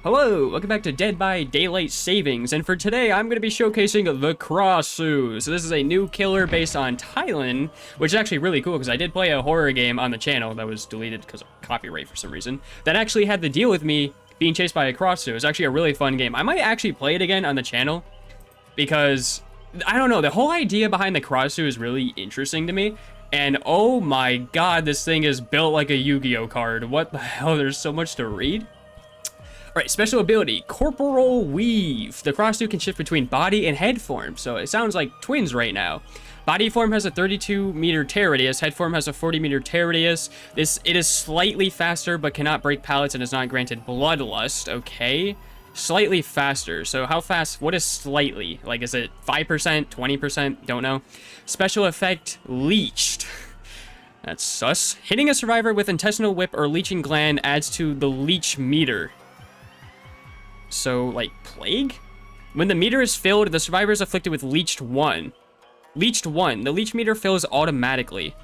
Hello, welcome back to Dead by Daylight Savings, and for today I'm going to be showcasing the Krasue. So this is a new killer based on Thailand, which is actually really cool because I did play a horror game on the channel that was deleted because of copyright for some reason, that actually had to deal with me being chased by a Krasue. It was actually a really fun game. I might actually play it again on the channel because, I don't know, the whole idea behind the Krasue is really interesting to me. And oh my god, this thing is built like a Yu-Gi-Oh card. What the hell, there's so much to read. Alright, special ability, Corporal Weave. The Krasue can shift between body and head form, so it sounds like twins right now. Body form has a 32-meter tear radius, head form has a 40-meter tear radius. It is slightly faster, but cannot break pallets and is not granted bloodlust, okay? Slightly faster, so how fast, what is slightly? Like, is it 5%, 20%? Don't know. Special effect, Leeched. That's sus. Hitting a survivor with intestinal whip or leeching gland adds to the leech meter. So, like, plague? When the meter is filled, the survivor is afflicted with leeched 1. Leeched 1. The leech meter fills automatically.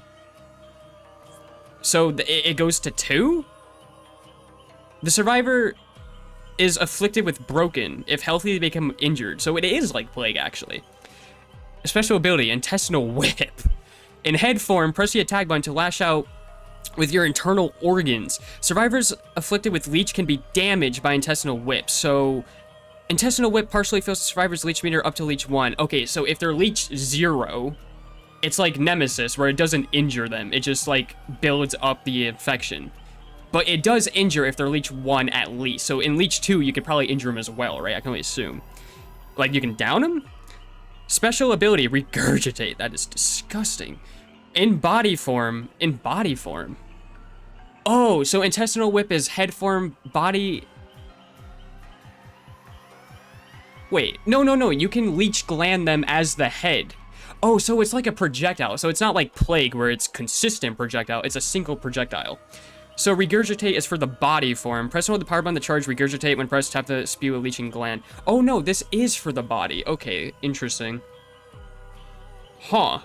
So, it goes to 2? The survivor is afflicted with broken. If healthy, they become injured. So, it is like plague, actually. Special ability, intestinal whip. In head form, press the attack button to lash out with your internal organs. Survivors afflicted with leech can be damaged by intestinal whip. So, intestinal whip partially fills the survivor's leech meter up to leech 1. Okay, so if they're leech 0, it's like nemesis, where it doesn't injure them. It just, like, builds up the infection. But it does injure if they're leech 1 at least. So in leech 2, you could probably injure them as well, right? I can only assume. Like, you can down them? Special ability, regurgitate. That is disgusting. In body form. Oh, so intestinal whip is head form, body. Wait, no. You can leech gland them as the head. Oh, so it's like a projectile. So it's not like plague where it's consistent projectile. It's a single projectile. So regurgitate is for the body form. Press and hold the power button to charge regurgitate. When pressed, tap to spew a leeching gland. Oh no, this is for the body. Okay, interesting. Huh.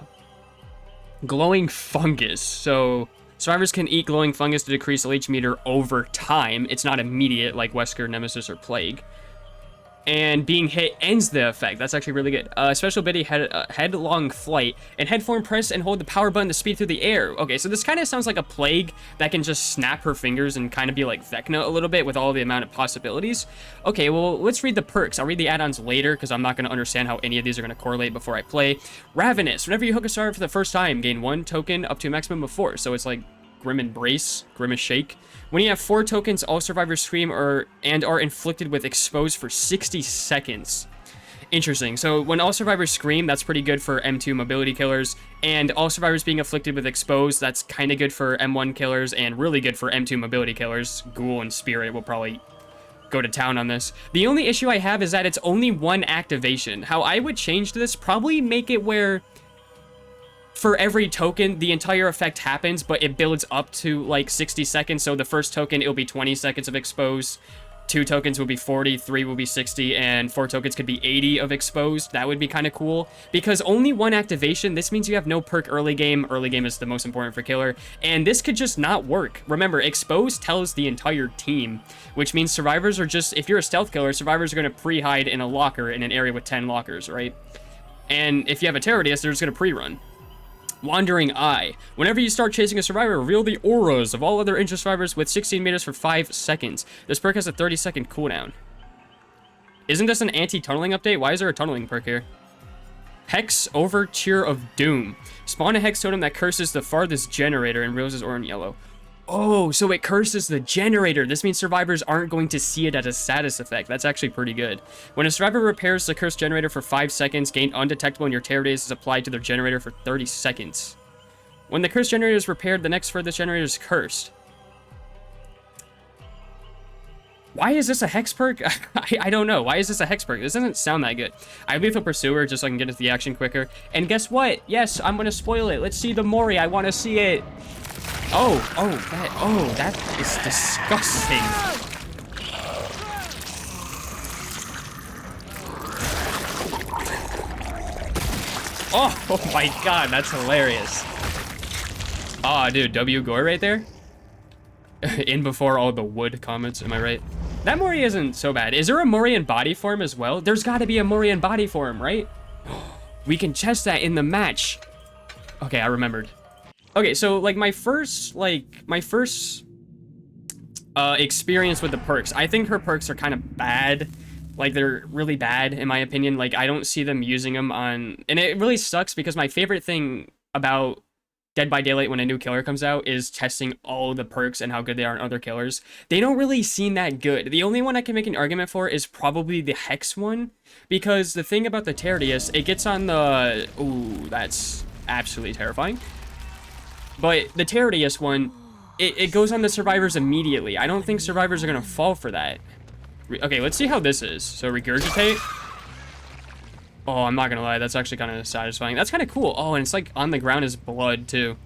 Glowing fungus. So survivors can eat glowing fungus to decrease the leech meter over time. It's not immediate like Wesker, Nemesis, or Plague. And being hit ends the effect. That's actually really good. Special ability, headlong flight. In head form, press and hold the power button to speed through the air. Okay, so this kind of sounds like a plague that can just snap her fingers and kind of be like Vecna a little bit with all the amount of possibilities. Okay, well, let's read the perks. I'll read the add-ons later because I'm not going to understand how any of these are going to correlate before I play. Ravenous. Whenever you hook a survivor for the first time, gain 1 token up to a maximum of 4. So it's like Grim Embrace, Grimace Shake. When you have 4 tokens, all survivors scream and are inflicted with exposed for 60 seconds. Interesting. So when all survivors scream, that's pretty good for M2 mobility killers. And all survivors being afflicted with exposed, that's kind of good for M1 killers and really good for M2 mobility killers. Ghoul and Spirit will probably go to town on this. The only issue I have is that it's only 1 activation. How I would change this, probably make it where for every token, the entire effect happens, but it builds up to like 60 seconds. So the first token, it'll be 20 seconds of exposed. 2 tokens will be 40, 3 will be 60, and 4 tokens could be 80 of exposed. That would be kind of cool. Because only 1 activation, this means you have no perk early game. Early game is the most important for killer. And this could just not work. Remember, exposed tells the entire team, which means survivors are just, if you're a stealth killer, survivors are going to pre-hide in a locker in an area with 10 lockers, right? And if you have a tear radius, they're just going to pre-run. Wandering Eye. Whenever you start chasing a survivor, reveal the auras of all other injured survivors with 16 meters for 5 seconds. This perk has a 30-second cooldown. Isn't this an anti-tunneling update? Why is there a tunneling perk here? Hex Overture of Doom. Spawn a hex totem that curses the farthest generator and reveals orange and yellow. Oh, so it curses the generator. This means survivors aren't going to see it as a status effect. That's actually pretty good. When a survivor repairs the cursed generator for 5 seconds, gain undetectable and your tear radius is applied to their generator for 30 seconds. When the cursed generator is repaired, the next furthest generator is cursed. Why is this a hex perk? I don't know. Why is this a hex perk? This doesn't sound that good. I leave a pursuer just so I can get into the action quicker. And guess what? Yes, I'm going to spoil it. Let's see the Mori. I want to see it. That is disgusting. Oh my god, that's hilarious. Aw, dude, W gore right there? In before all the wood comments, am I right? That Mori isn't so bad. Is there a Mori in body form as well? There's got to be a Mori in body form, right? We can test that in the match. Okay, I remembered. Okay, so like my first experience with the perks. I think her perks are kind of bad. Like, they're really bad, in my opinion. Like, I don't see them using them on... And it really sucks because my favorite thing about Dead by Daylight when a new killer comes out is testing all the perks and how good they are on other killers. They don't really seem that good. The only one I can make an argument for is probably the Hex one. Because the thing about the Tertius, it gets on the... Ooh, that's absolutely terrifying. But the Tertius one, it goes on the survivors immediately. I don't think survivors are going to fall for that. Okay, let's see how this is. So regurgitate. Oh, I'm not gonna lie, that's actually kind of satisfying. That's kind of cool. Oh, and it's like on the ground is blood too.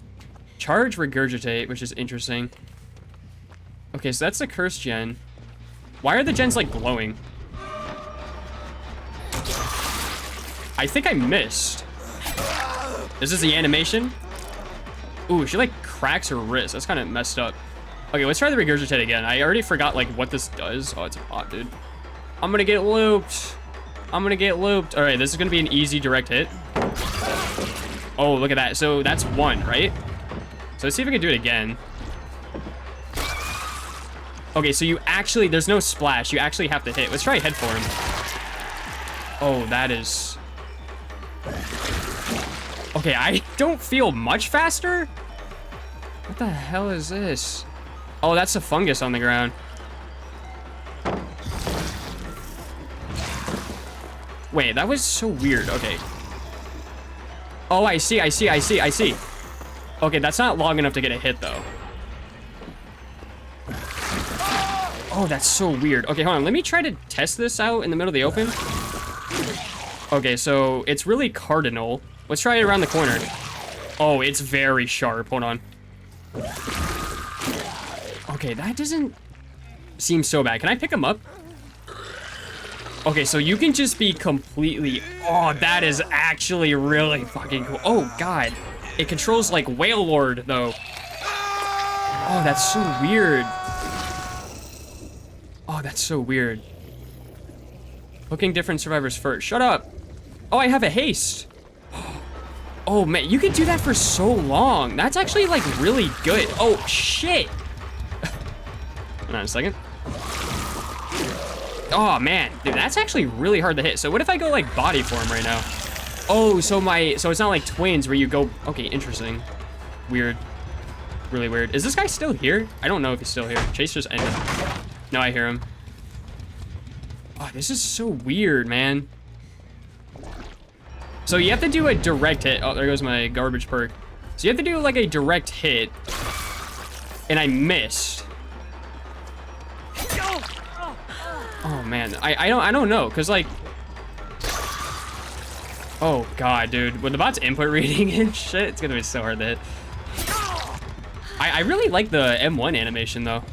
Charge regurgitate, which is interesting. Okay, so that's the curse gen. Why are the gens like glowing? I think I missed. This is the animation. Ooh, she like cracks her wrist. That's kind of messed up. Okay, let's try the regurgitate again. I already forgot like what this does. Oh, it's a bot, dude. I'm gonna get looped. I'm gonna get looped. All right, this is gonna be an easy direct hit. Oh, look at that. So that's one, right? So let's see if we can do it again. Okay, so you actually, there's no splash. You actually have to hit. Let's try head for him. Oh, that is... Okay, I don't feel much faster. What the hell is this? Oh, that's a fungus on the ground. Wait, that was so weird. Okay. Oh, I see. Okay, that's not long enough to get a hit, though. Oh, that's so weird. Okay, hold on. Let me try to test this out in the middle of the open. Okay, so it's really cardinal. Let's try it around the corner. Oh, it's very sharp. Hold on. Okay, that doesn't seem so bad. Can I pick him up? Okay, so you can just be completely... Oh, that is actually really fucking cool. Oh, God. It controls, like, Whale Lord, though. Oh, that's so weird. Oh, that's so weird. Hooking different survivors first. Shut up. Oh, I have a haste. Oh, man, you can do that for so long. That's actually, like, really good. Oh, shit. Hold on a second. Oh, man. Dude, that's actually really hard to hit. So what if I go, like, body form right now? Oh, so it's not like twins where you go... Okay, interesting. Weird. Really weird. Is this guy still here? I don't know if he's still here. Chase just ended. No, I hear him. Oh, this is so weird, man. So you have to do a direct hit. Oh, there goes my garbage perk. So you have to do, like, a direct hit. And I missed. Oh, man. I don't know, because, like... Oh, God, dude. When the bot's input reading and shit, it's gonna be so hard to hit. I really like the M1 animation, though.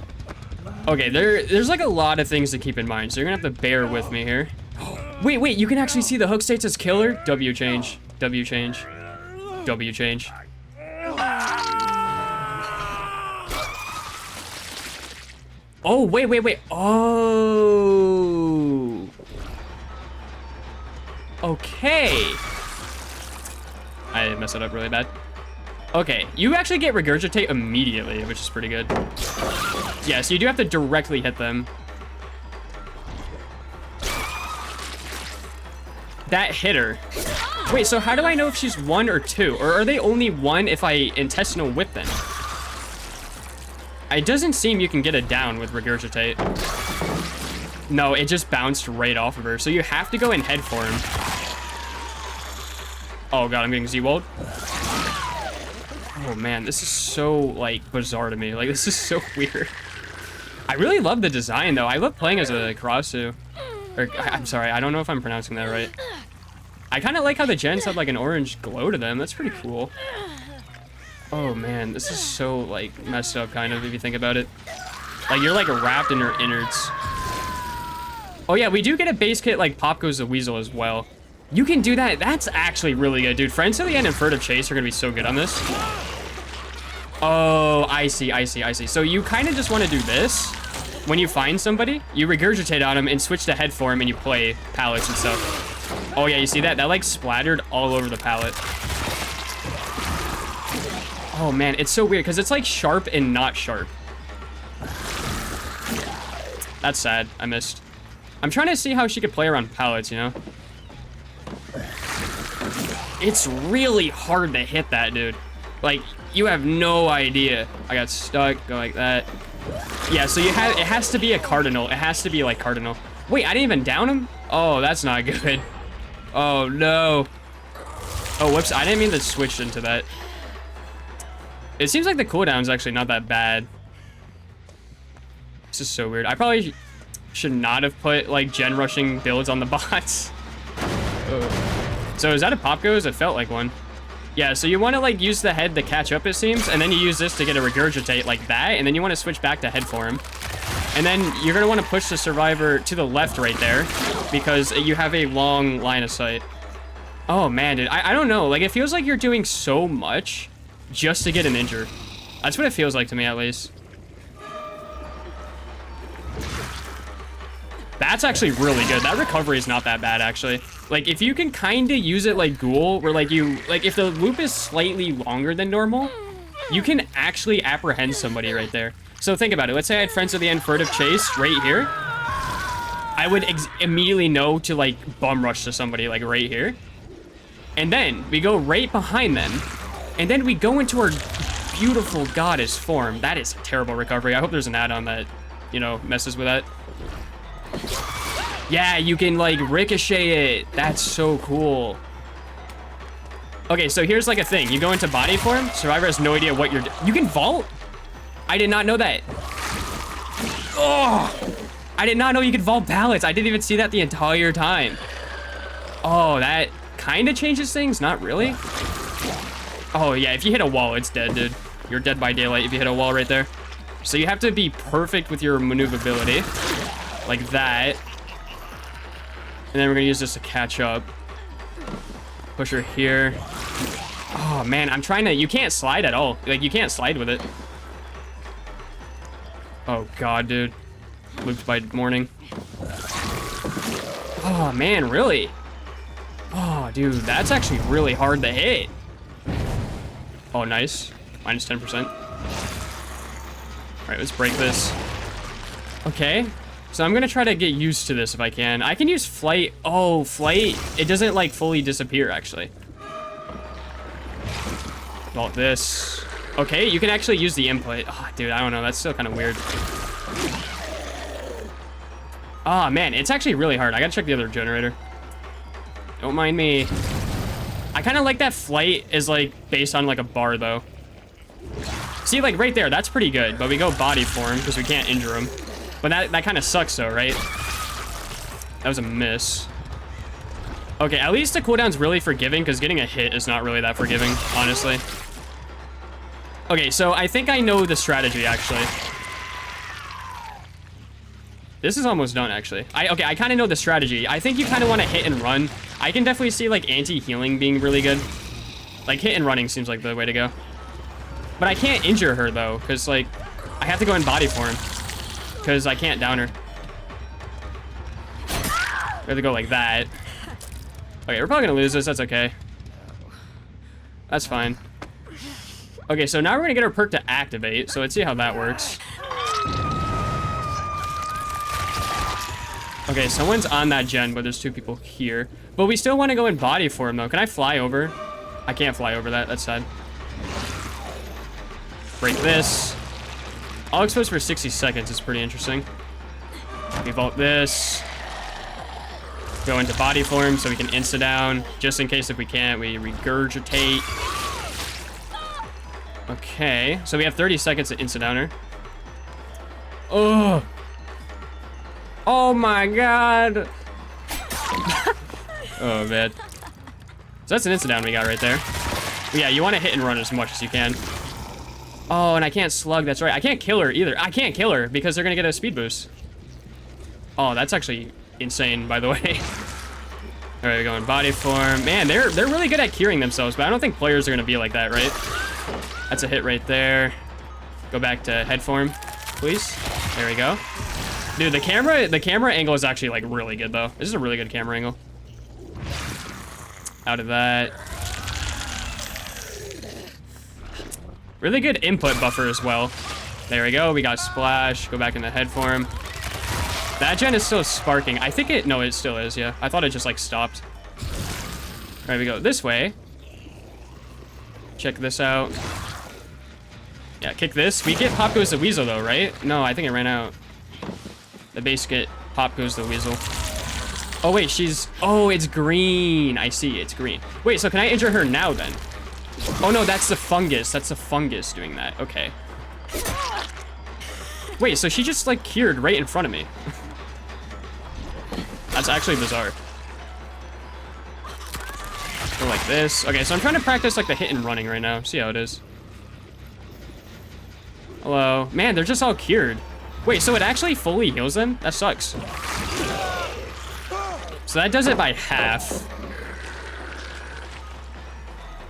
Okay, there's, like, a lot of things to keep in mind, so you're gonna have to bear with me here. Wait, you can actually see the hook states as killer? W change. W change. W change. Oh, wait. Oh. Okay. I messed it up really bad. Okay, you actually get regurgitate immediately, which is pretty good. Yeah, so you do have to directly hit them. That hit her. Wait, so how do I know if she's 1 or 2? Or are they only 1 if I intestinal whip them? It doesn't seem you can get it down with regurgitate. No, it just bounced right off of her. So you have to go in head for him. Oh, God, I'm getting Z-walled. Oh, man, this is so, like, bizarre to me. Like, this is so weird. I really love the design, though. I love playing as a Krasue. Or, I'm sorry, I don't know if I'm pronouncing that right. I kind of like how the gens have, like, an orange glow to them. That's pretty cool. Oh, man, this is so, like, messed up, kind of, if you think about it. Like, you're, like, wrapped in her innards. Oh, yeah, we do get a base kit, like, Pop Goes the Weasel as well. You can do that. That's actually really good, dude. Friends to the End and Furtive Chase are going to be so good on this. Oh, I see. So you kind of just want to do this. when you find somebody, you regurgitate on them and switch to head form and you play pallets and stuff. Oh yeah, you see that? That like splattered all over the pallet. Oh man, it's so weird because it's like sharp and not sharp. That's sad. I missed. I'm trying to see how she could play around pallets, you know? It's really hard to hit that, dude. Like, you have no idea. I got stuck. Go like that. Yeah, so you have, it has to be a cardinal. It has to be like cardinal. Wait, I didn't even down him? Oh, that's not good. Oh, no. Oh, whoops. I didn't mean to switch into that. It seems like the cooldown's actually not that bad. This is so weird. I probably should not have put, like, gen rushing builds on the bots. So is that a pop goes? It felt like one. Yeah, so you want to, like, use the head to catch up, it seems, and then you use this to get a regurgitate like that, and then you want to switch back to head form. And then you're going to want to push the survivor to the left right there, because you have a long line of sight. Oh, man, dude. I don't know. Like, it feels like you're doing so much just to get an injure. That's what it feels like to me, at least. That's actually really good. That recovery is not that bad, actually. Like, if you can kind of use it like Ghoul, where, like, if the loop is slightly longer than normal, you can actually apprehend somebody right there. So think about it. Let's say I had Friends of the End Furtive Chase right here. I would immediately know to, like, bum rush to somebody, like, right here. And then we go right behind them. And then we go into our beautiful goddess form. That is a terrible recovery. I hope there's an add-on that, you know, messes with that. Yeah, you can, like, ricochet it. That's so cool. Okay, so here's, like, a thing. You go into body form. Survivor has no idea what you're doing. You can vault? I did not know that. Oh! I did not know you could vault pallets. I didn't even see that the entire time. Oh, that kind of changes things. Not really. Oh, yeah, if you hit a wall, it's dead, dude. You're dead by daylight if you hit a wall right there. So you have to be perfect with your maneuverability. Like that. And then we're gonna use this to catch up. Push her here. Oh man, I'm trying to, you can't slide at all. Like, you can't slide with it. Oh god, dude. Looped by morning. Oh man, really? Oh dude, that's actually really hard to hit. Oh nice. Minus 10%. Alright, let's break this. Okay. So I'm gonna try to get used to this if I can. I can use flight. Oh, flight. It doesn't like fully disappear actually. Vault this. Okay, you can actually use the input. Oh, dude, I don't know. That's still kind of weird. Oh man, it's actually really hard. I gotta check the other generator. Don't mind me. I kind of like that flight is like based on like a bar though. See, like right there, that's pretty good. But we go body form because we can't injure him. But that kind of sucks though, right? That was a miss. Okay, at least the cooldown's really forgiving because getting a hit is not really that forgiving, honestly. Okay, so I think I know the strategy actually. This is almost done actually. Okay, I kind of know the strategy. I think you kind of want to hit and run. I can definitely see like anti-healing being really good. Like hit and running seems like the way to go. But I can't injure her though, because like I have to go in body form. Because I can't down her. We have to go like that. Okay, we're probably gonna lose this. That's okay. That's fine. Okay, so now we're gonna get our perk to activate. So let's see how that works. Okay, someone's on that gen, but there's two people here. But we still want to go in body form though. Can I fly over? I can't fly over that. That's sad. Break this. All exposed for 60 seconds is pretty interesting. We vault this. Go into body form so we can insta down. Just in case if we can't, we regurgitate. Okay, so we have 30 seconds to insta downer. Oh. Oh my god. Oh man. So that's an insta down we got right there. But yeah, you want to hit and run as much as you can. Oh, and I can't slug. That's right. I can't kill her either. I can't kill her because they're going to get a speed boost. Oh, that's actually insane, by the way. All right, we go in body form. Man, they're really good at curing themselves, but I don't think players are going to be like that, right? That's a hit right there. Go back to head form, please. There we go. Dude, the camera angle is actually like really good though. This is a really good camera angle. Out of that. Really good input buffer as well. There we go. We got splash. Go back in the head form. That gen is still sparking. I think no, it still is. Yeah. I thought it just like stopped. All right, we go this way. Check this out. Yeah, kick this. We get Pop Goes the Weasel though, right? No, I think it ran out. The base get Pop Goes the Weasel. Oh wait, oh, it's green. I see, it's green. Wait, so can I injure her now then? Oh no, that's the fungus. That's the fungus doing that. Okay. Wait, so she just like cured right in front of me. That's actually bizarre. Go like this. Okay, so I'm trying to practice like the hit and running right now. See how it is. Hello. Man, they're just all cured. Wait, so it actually fully heals them? That sucks. So that does it by half.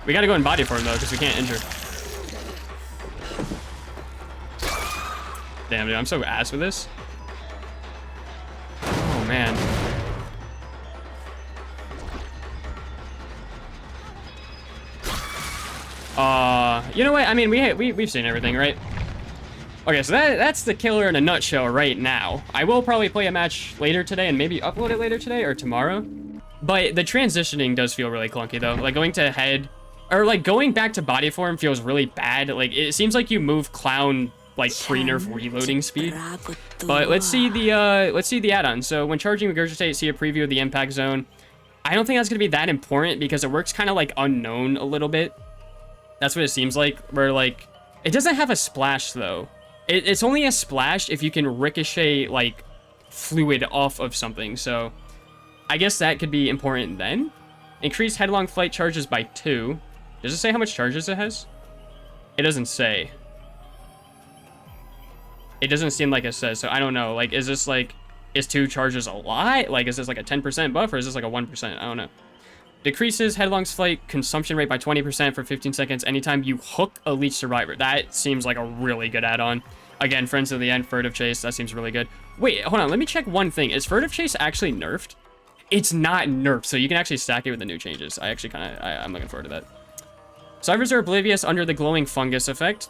We gotta go in body form though, because we can't injure. Damn, dude, I'm so ass with this. Oh, man. You know what? I mean, we've seen everything, right? Okay, so that's the killer in a nutshell right now. I will probably play a match later today and maybe upload it later today or tomorrow. But the transitioning does feel really clunky though. Like going to head or like going back to body form feels really bad. Like it seems like you move clown like pre-nerf reloading speed. But let's see the add-on. So when charging regurgitate, see a preview of the impact zone. I don't think that's gonna be that important because it works kind of like unknown a little bit. That's what it seems like. Where like it doesn't have a splash though. It's only a splash if you can ricochet like fluid off of something. So I guess that could be important then. Increase headlong flight charges by 2. Does it say how much charges it has? It doesn't say. It doesn't seem like it says, so I don't know. Like, is this like, is 2 charges a lot? Like, is this like a 10% buff or is this like a 1%? I don't know. Decreases headlong flight consumption rate by 20% for 15 seconds anytime you hook a leech survivor. That seems like a really good add-on. Again, Friends of the End, Furtive Chase, that seems really good. Wait, hold on, let me check one thing. Is Furtive Chase actually nerfed? It's not nerfed, so you can actually stack it with the new changes. I actually I'm looking forward to that. Survivors are oblivious under the glowing fungus effect.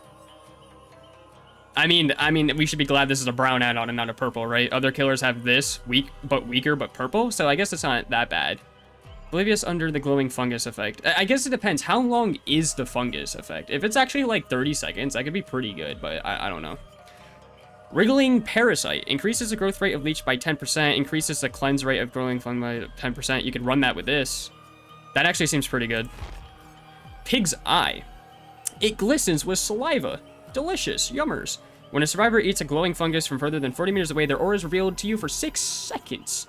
I mean, we should be glad this is a brown add-on and not a purple, right? Other killers have this, weaker, but purple, so I guess it's not that bad. Oblivious under the glowing fungus effect. I guess it depends. How long is the fungus effect? If it's actually like 30 seconds, that could be pretty good, but I don't know. Wriggling Parasite. Increases the growth rate of leech by 10%. Increases the cleanse rate of growing fungi by 10%. You could run that with this. That actually seems pretty good. Pig's Eye. It glistens with saliva. Delicious. Yummers. When a survivor eats a glowing fungus from further than 40 meters away, their aura is revealed to you for 6 seconds.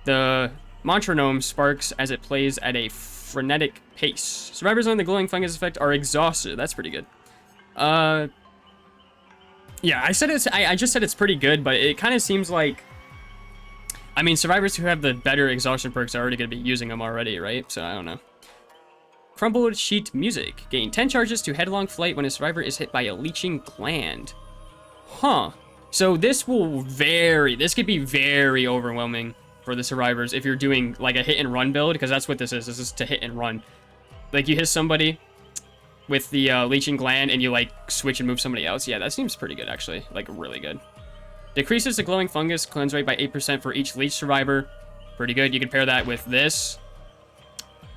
The metronome sparks as it plays at a frenetic pace. Survivors on the glowing fungus effect are exhausted. That's pretty good. Yeah, I just said it's pretty good, but it kind of seems like, I mean, survivors who have the better exhaustion perks are already going to be using them already, right? So I don't know. Crumbled Sheet Music. Gain 10 charges to headlong flight when a survivor is hit by a leeching gland. Huh. So this could be very overwhelming for the survivors if you're doing like a hit and run build, because that's what this is. This is to hit and run. Like you hit somebody with the leeching gland and you like switch and move somebody else. Yeah, that seems pretty good actually. Like really good. Decreases the glowing fungus cleanse rate by 8% for each leech survivor. Pretty good. You can pair that with this.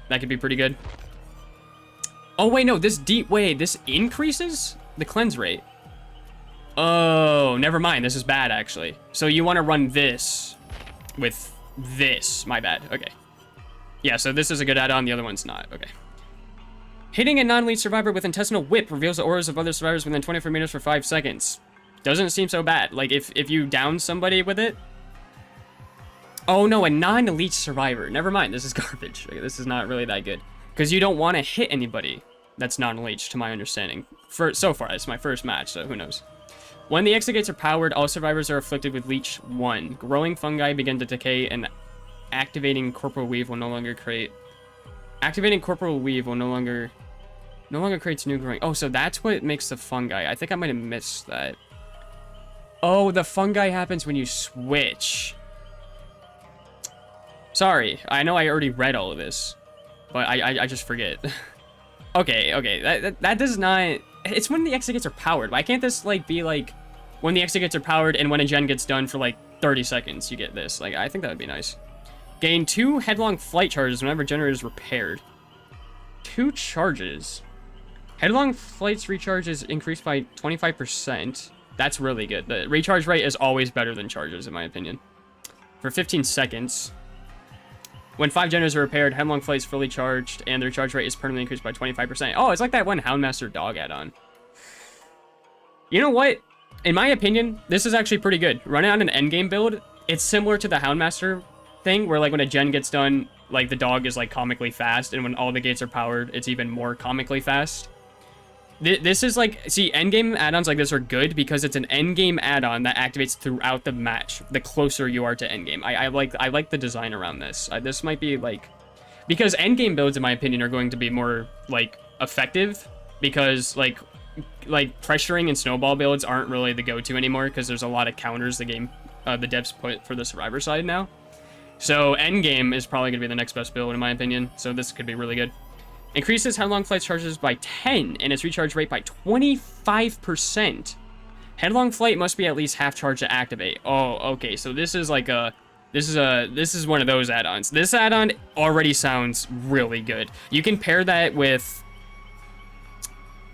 That could be pretty good. Oh wait, no, this increases the cleanse rate. Oh, never mind. This is bad actually. So you want to run this with this. My bad. Okay. Yeah, so this is a good add-on. The other one's not. Okay. Hitting a non-leech survivor with intestinal whip reveals the auras of other survivors within 24 meters for 5 seconds. Doesn't seem so bad. Like if you down somebody with it. Oh no, a non-leech survivor. Never mind. This is garbage. Okay, this is not really that good. Because you don't want to hit anybody that's non-leech, to my understanding. So far, it's my first match, so who knows. When the exogates are powered, all survivors are afflicted with Leech 1. Growing fungi begin to decay, and activating corporal weave will no longer create... Activating corporal weave will no longer creates new growing... Oh, so that's what makes the fungi. I think I might have missed that. Oh, the fungi happens when you switch. Sorry, I know I already read all of this, but I just forget. Okay, that does not... It's when the exegates are powered. Why can't this, like, be, like, when the exegates are powered and when a gen gets done for, like, 30 seconds, you get this. Like, I think that would be nice. Gain 2 headlong flight charges whenever generator is repaired. 2 charges. Headlong flight's recharge is increased by 25%. That's really good. The recharge rate is always better than charges, in my opinion. For 15 seconds. When 5 generators are repaired, headlong flight is fully charged, and the recharge rate is permanently increased by 25%. Oh, it's like that one Houndmaster dog add-on. You know what? In my opinion, this is actually pretty good. Running on an endgame build, it's similar to the Houndmaster thing, where like when a gen gets done, like the dog is like comically fast, and when all the gates are powered, it's even more comically fast. This is like, see, endgame add-ons like this are good because it's an endgame add-on that activates throughout the match the closer you are to endgame. I like the design around this. This might be like, because endgame builds in my opinion are going to be more like effective, because like pressuring and snowball builds aren't really the go-to anymore because there's a lot of counters the devs put for the survivor side now. So endgame is probably gonna be the next best build in my opinion. So this could be really good. Increases headlong flight charges by 10 and its recharge rate by 25%. Headlong flight must be at least half charge to activate. Oh, okay. So this is like this is one of those add-ons. This add-on already sounds really good. You can pair that with,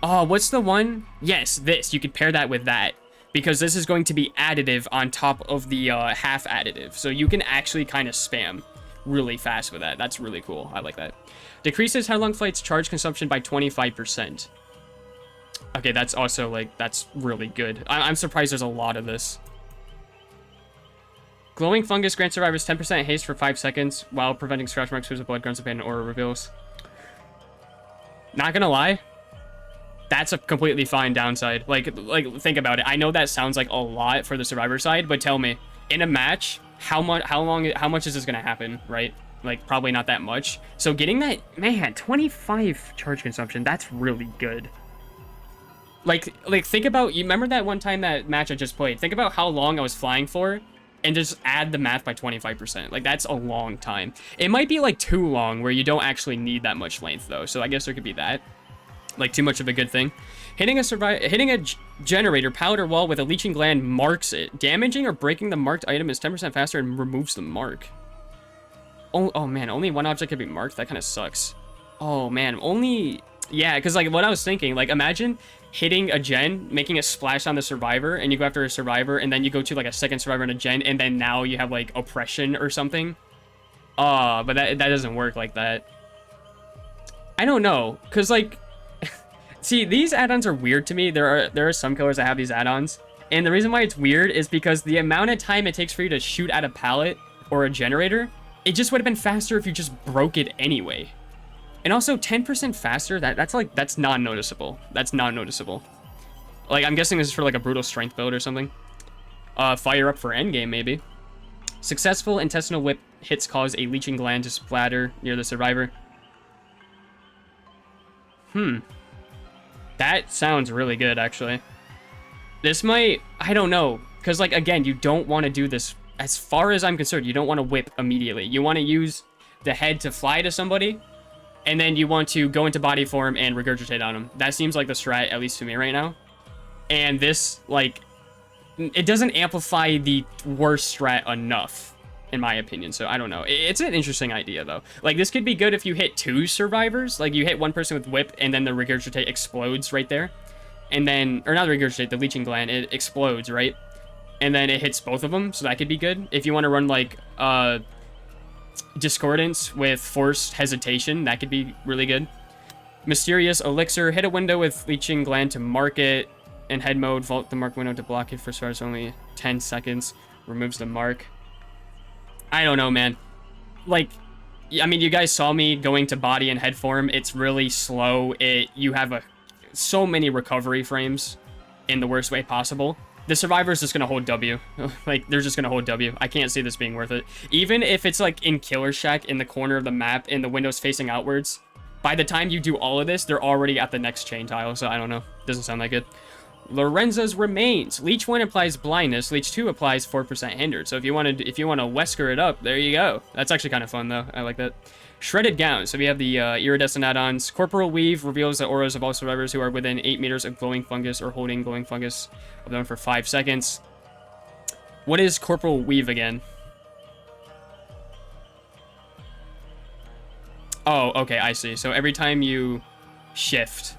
oh, what's the one? Yes, this. You could pair that with that because this is going to be additive on top of the half additive. So you can actually kind of spam really fast with that. That's really cool. I like that. Decreases headlong flight's charge consumption by 25%. Okay, that's also, like, that's really good. I'm surprised there's a lot of this. Glowing fungus grants survivors 10% haste for 5 seconds while preventing scratch marks, whose blood grunts of pain and aura reveals. Not gonna lie, that's a completely fine downside. Like, think about it. I know that sounds like a lot for the survivor side, but tell me, in a match, how much is this gonna happen, right? Like, probably not that much. So getting that, man, 25 charge consumption, that's really good. Like think about, you remember that one time that match I just played? Think about how long I was flying for, and just add the math by 25%. Like, that's a long time. It might be, like, too long, where you don't actually need that much length, though. So I guess there could be that. Like, too much of a good thing. Hitting a generator powder wall with a leeching gland marks it. Damaging or breaking the marked item is 10% faster and removes the mark. Oh man, only one object can be marked? That kind of sucks. Oh man, only... Yeah, because like what I was thinking, like imagine hitting a gen, making a splash on the survivor, and you go after a survivor, and then you go to like a second survivor and a gen, and then now you have like oppression or something. But that doesn't work like that. I don't know, because like... See, these add-ons are weird to me. There are some killers that have these add-ons, and the reason why it's weird is because the amount of time it takes for you to shoot at a pallet or a generator, it just would have been faster if you just broke it anyway. And also 10% faster, that's non-noticeable. That's non-noticeable. Like, I'm guessing this is for like a brutal strength build or something. Fire up for endgame, maybe. Successful intestinal whip hits cause a leeching gland to splatter near the survivor. That sounds really good, actually. This might, I don't know. Because, like, again, you don't want to do this. As far as I'm concerned, you don't want to whip immediately. You want to use the head to fly to somebody, and then you want to go into body form and regurgitate on them. That seems like the strat, at least to me right now. And this, like, it doesn't amplify the worst strat enough, in my opinion. So I don't know. It's an interesting idea, though. Like, this could be good if you hit 2 survivors. Like, you hit one person with whip, and then the regurgitate explodes right there. And then, or not the regurgitate, the leeching gland, it explodes, right? And then it hits both of them, so that could be good. If you want to run, like, Discordance with Forced Hesitation, that could be really good. Mysterious Elixir, hit a window with Leeching Gland to mark it. In head mode, vault the mark window to block it for starts only 10 seconds. Removes the mark. I don't know, man. Like, I mean, you guys saw me going to body and head form. It's really slow. You have so many recovery frames in the worst way possible. The survivor's just gonna hold W. Like, they're just gonna hold W. I can't see this being worth it. Even if it's, like, in Killer Shack in the corner of the map and the window's facing outwards, by the time you do all of this, they're already at the next chain tile, so I don't know. Doesn't sound that good. Lorenza's remains. Leech 1 applies blindness. Leech 2 applies 4% hindered. So if you want to Wesker it up, there you go. That's actually kind of fun though. I like that. Shredded gown. So we have the iridescent add-ons. Corporal weave reveals the auras of all survivors who are within 8 meters of glowing fungus or holding glowing fungus of them for 5 seconds. What is corporal weave again? Oh, okay, I see. So every time you shift.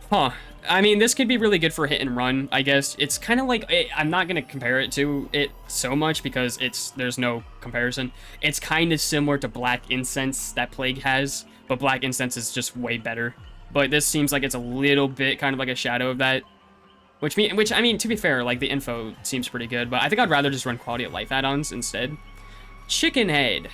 Huh. I mean, this could be really good for hit and run, I guess. It's kind of like, I'm not going to compare it to it so much because there's no comparison. It's kind of similar to Black Incense that Plague has, but Black Incense is just way better. But this seems like it's a little bit kind of like a shadow of that. Which I mean, to be fair, like the info seems pretty good, but I think I'd rather just run quality of life add-ons instead. Chicken head.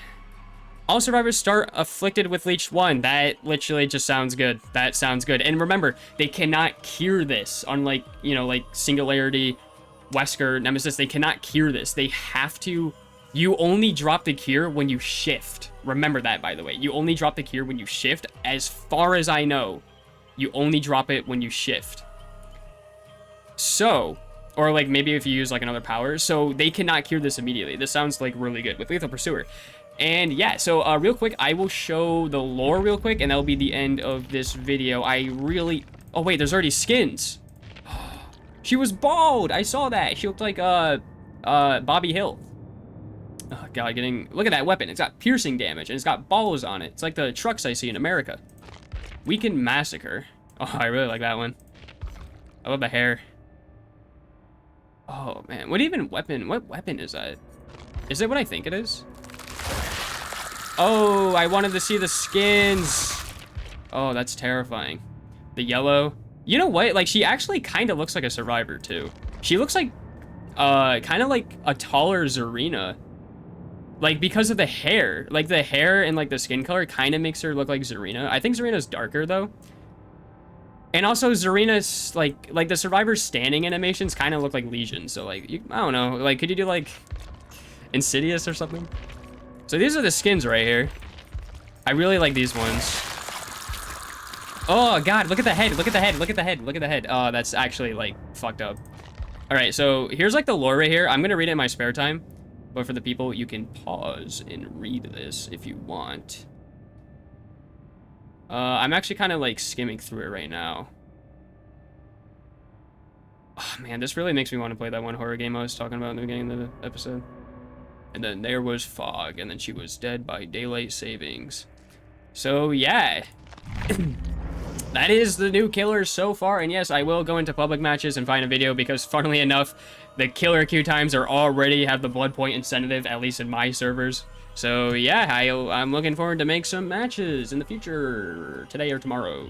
All survivors start afflicted with Leech 1. That literally just sounds good. That sounds good. And remember, they cannot cure this. Unlike, you know, like Singularity, Wesker, Nemesis, they cannot cure this. They have to... You only drop the cure when you shift. Remember that, by the way. You only drop the cure when you shift. As far as I know, you only drop it when you shift. So... Or, like, maybe if you use, like, another power. So, they cannot cure this immediately. This sounds, like, really good with Lethal Pursuer. And yeah, so real quick, I will show the lore real quick, and that'll be the end of this video. Oh wait, there's already skins. She was bald. I saw that. She looked like Bobby Hill. Oh god, look at that weapon. It's got piercing damage and it's got balls on it. It's like the trucks I see in America. Weekend Massacre. Oh, I really like that one. I love the hair. Oh man, what weapon is that? Is it what I think it is? Oh, I wanted to see the skins. Oh, that's terrifying. The yellow. You know what? Like, she actually kind of looks like a survivor, too. She looks like, kind of like a taller Zarina. Like, because of the hair. Like, the hair and, like, the skin color kind of makes her look like Zarina. I think Zarina's darker, though. And also, Zarina's, like the survivor's standing animations kind of look like Legion. So, like, I don't know. Like, could you do, like, Insidious or something? So these are the skins right here. I really like these ones. Oh god, look at the head, look at the head, look at the head, look at the head. Oh, that's actually like fucked up. All right, so here's like the lore right here. I'm gonna read it in my spare time, but for the people, you can pause and read this if you want. I'm actually kind of like skimming through it right now. Oh man, this really makes me want to play that one horror game I was talking about in the beginning of the episode. And then there was fog, and then she was dead by daylight savings. So, yeah. That is the new killers so far, and yes, I will go into public matches and find a video, because funnily enough, the killer queue times are already have the blood point incentive, at least in my servers. So, yeah, I'm looking forward to make some matches in the future, today or tomorrow.